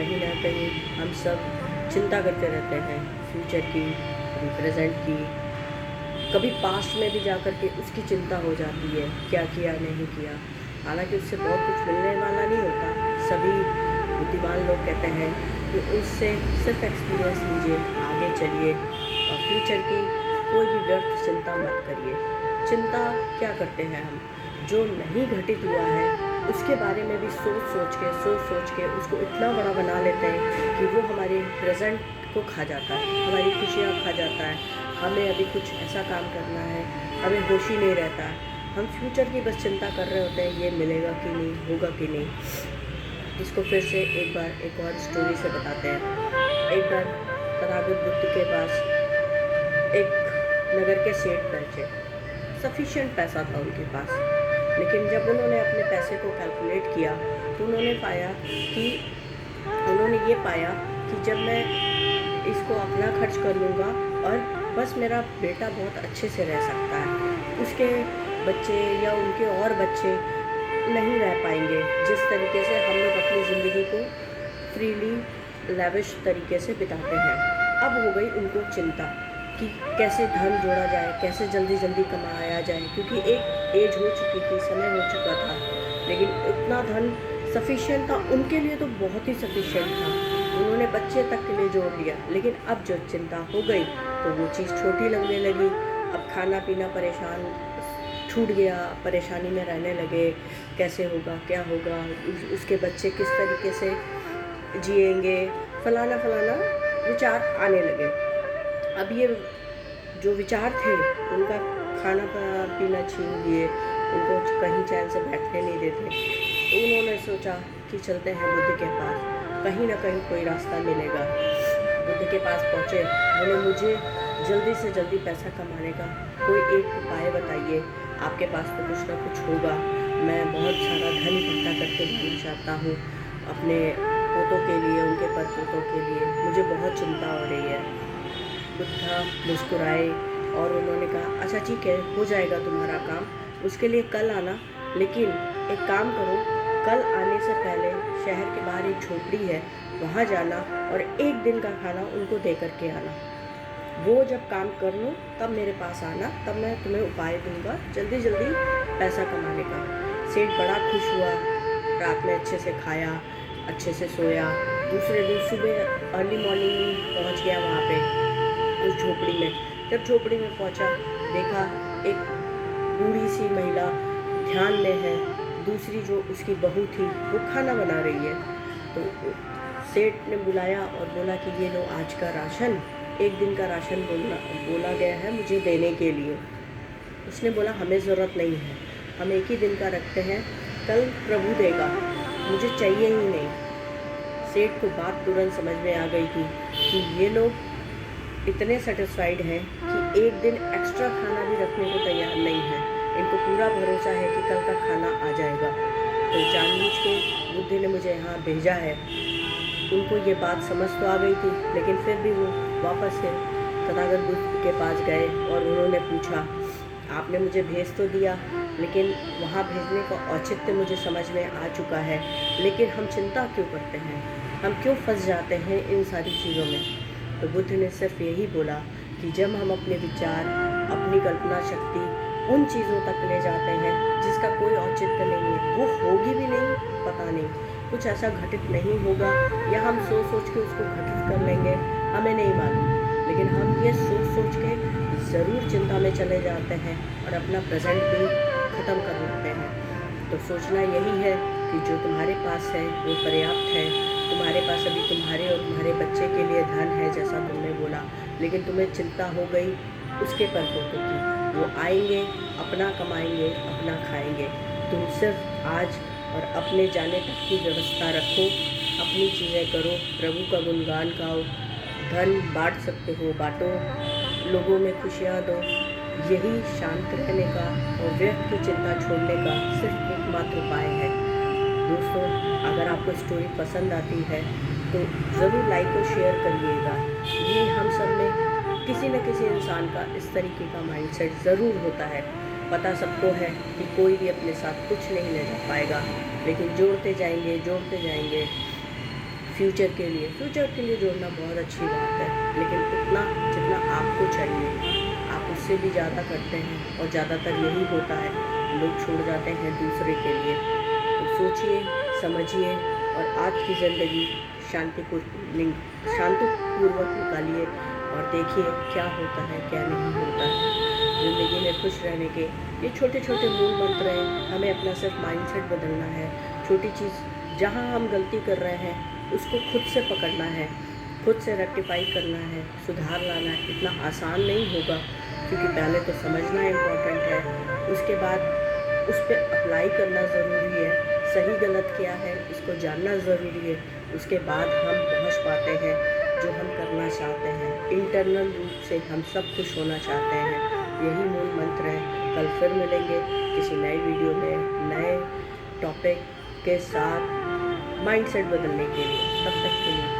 कहीं ना कहीं हम सब चिंता करते रहते हैं फ्यूचर की, कभी प्रेजेंट की, कभी पास्ट में भी जा कर के उसकी चिंता हो जाती है, क्या किया नहीं किया। हालांकि उससे बहुत कुछ मिलने वाला नहीं होता। सभी बुद्धिमान लोग कहते हैं कि उससे सिर्फ एक्सपीरियंस लीजिए, आगे चलिए और फ्यूचर की कोई भी व्यर्थ चिंता मत करिए। चिंता क्या करते हैं हम, जो नहीं घटित हुआ है उसके बारे में भी सोच सोच के उसको इतना बड़ा बना लेते हैं कि वो हमारे प्रेजेंट को खा जाता है, हमारी खुशियाँ खा जाता है। हमें अभी कुछ ऐसा काम करना है, हमें होश ही नहीं रहता है, हम फ्यूचर की बस चिंता कर रहे होते हैं, ये मिलेगा कि नहीं, होगा कि नहीं। इसको फिर से एक और स्टोरी से बताते हैं। एक बार तथागत बुद्ध के पास एक नगर के सेठ पहुँचे। सफिशिएंट पैसा था उनके पास, लेकिन जब उन्होंने अपने पैसे को कैलकुलेट किया तो उन्होंने ये पाया कि जब मैं इसको अपना खर्च कर लूँगा और बस मेरा बेटा बहुत अच्छे से रह सकता है, उसके बच्चे या उनके और बच्चे नहीं रह पाएंगे जिस तरीके से हम लोग अपनी ज़िंदगी को फ्रीली लैविश तरीके से बिताते हैं। अब हो गई उनको चिंता कि कैसे धन जोड़ा जाए, कैसे जल्दी जल्दी कमाया जाए, क्योंकि एक एज हो चुकी थी, समय हो चुका था। लेकिन उतना धन सफिशिएंट था उनके लिए, तो बहुत ही सफिशिएंट था, उन्होंने बच्चे तक के लिए जोड़ लिया। लेकिन अब जो चिंता हो गई तो वो चीज़ छोटी लगने लगी। अब खाना पीना परेशान छूट गया, परेशानी में रहने लगे, कैसे होगा, क्या होगा, उसके बच्चे किस तरीके से जिएंगे, फलाना फलाना विचार आने लगे। अब ये जो विचार थे उनका खाना पीना छीन लिए, उनको कहीं चैन से बैठने नहीं देते। तो उन्होंने सोचा कि चलते हैं बुद्ध के पास, कहीं ना कहीं कोई रास्ता मिलेगा। बुद्ध के पास पहुँचे, बोले मुझे जल्दी से जल्दी पैसा कमाने का कोई एक उपाय बताइए, आपके पास तो कुछ ना कुछ होगा। मैं बहुत सारा धन इकट्ठा करके जाना चाहता हूँ अपने पोतों के लिए, उनके परपोतों के लिए, मुझे बहुत चिंता हो रही है। बुद्धा मुस्कुराए और उन्होंने कहा अच्छा ठीक है, हो जाएगा तुम्हारा काम, उसके लिए कल आना। लेकिन एक काम करो, कल आने से पहले शहर के बाहर एक झोपड़ी है, वहाँ जाना और एक दिन का खाना उनको दे करके आना। वो जब काम कर लो तब मेरे पास आना, तब मैं तुम्हें उपाय दूंगा जल्दी जल्दी पैसा कमाने का। सेठ बड़ा खुश हुआ, रात में अच्छे से खाया, अच्छे से सोया। दूसरे दिन सुबह अर्ली मॉर्निंग पहुँच गया वहाँ पे उस झोपड़ी में। जब झोपड़ी में पहुंचा, देखा एक बूढ़ी सी महिला ध्यान में है, दूसरी जो उसकी बहू थी वो खाना बना रही है। तो सेठ ने बुलाया और बोला कि ये लो आज का राशन, एक दिन का राशन बोला गया है मुझे देने के लिए। उसने बोला हमें ज़रूरत नहीं है, हम एक ही दिन का रखते हैं, कल प्रभु देगा, मुझे चाहिए ही नहीं। सेठ को बात तुरंत समझ में आ गई थी कि ये लोग इतने सेटिस्फाइड हैं कि एक दिन एक्स्ट्रा खाना भी रखने को तैयार नहीं है, इनको पूरा भरोसा है कि कल का खाना आ जाएगा, तो जानबूझ के बुद्ध ने मुझे यहाँ भेजा है। उनको ये बात समझ तो आ गई थी, लेकिन फिर भी वो वापस से तथागत बुद्ध के पास गए और उन्होंने पूछा आपने मुझे भेज तो दिया, लेकिन वहाँ भेजने का औचित्य मुझे समझ में आ चुका है, लेकिन हम चिंता क्यों करते हैं, हम क्यों फंस जाते हैं इन सारी चीज़ों में। तो बुद्ध ने सिर्फ यही बोला कि जब हम अपने विचार, अपनी कल्पना शक्ति उन चीज़ों तक ले जाते हैं जिसका कोई औचित्य नहीं है, वो होगी भी नहीं, पता नहीं, कुछ ऐसा घटित नहीं होगा, या हम सोच के उसको घटित कर लेंगे, हमें नहीं मालूम, लेकिन हम ये सोच के ज़रूर चिंता में चले जाते हैं और अपना प्रेजेंट भी ख़त्म कर देते हैं। तो सोचना यही है कि जो तुम्हारे पास है वो पर्याप्त है। तुम्हारे पास अभी तुम्हारे और तुम्हारे बच्चे के लिए धन है जैसा तुमने बोला, लेकिन तुम्हें चिंता हो गई उसके परपोतों की, वो आएंगे, अपना कमाएंगे, अपना खाएंगे। तुम सिर्फ आज और अपने जाने तक की व्यवस्था रखो, अपनी चीज़ें करो, प्रभु का गुणगान गाओ, धन बांट सकते हो बांटो, लोगों में खुशियाँ दो। यही शांत रहने का और व्यर्थ की चिंता छोड़ने का सिर्फ एकमात्र उपाय है। दोस्तों, अगर आपको स्टोरी पसंद आती है तो ज़रूर लाइक और शेयर करिएगा। ये हम सब में किसी न किसी इंसान का इस तरीके का माइंडसेट ज़रूर होता है। पता सबको है कि कोई भी अपने साथ कुछ नहीं ले जा पाएगा, लेकिन जोड़ते जाएंगे फ्यूचर के लिए जोड़ना बहुत अच्छी बात है, लेकिन उतना जितना आपको चाहिए। आप उससे भी ज़्यादा करते हैं और ज़्यादातर यही होता है, लोग छोड़ जाते हैं दूसरे के लिए। तो सोचिए, समझिए और आज की ज़िंदगी शांतिपूर्वक निकालिए और देखिए क्या होता है, क्या नहीं होता है। ज़िंदगी में खुश रहने के ये छोटे छोटे मूल मंत्र हैं। हमें अपना सिर्फ माइंडसेट बदलना है। छोटी चीज़ जहाँ हम गलती कर रहे हैं उसको खुद से पकड़ना है, खुद से रेक्टिफाई करना है, सुधार लाना है। इतना आसान नहीं होगा, क्योंकि पहले तो समझना इम्पोर्टेंट है, उसके बाद उस पर अप्लाई करना ज़रूरी है। सही गलत क्या है इसको जानना ज़रूरी है। उसके बाद हम पहुंच पाते हैं जो हम करना चाहते हैं। इंटरनल रूप से हम सब खुश होना चाहते हैं। यही मूल मंत्र है। कल फिर मिलेंगे किसी नए वीडियो में नए टॉपिक के साथ माइंडसेट बदलने के लिए। तब तक के लिए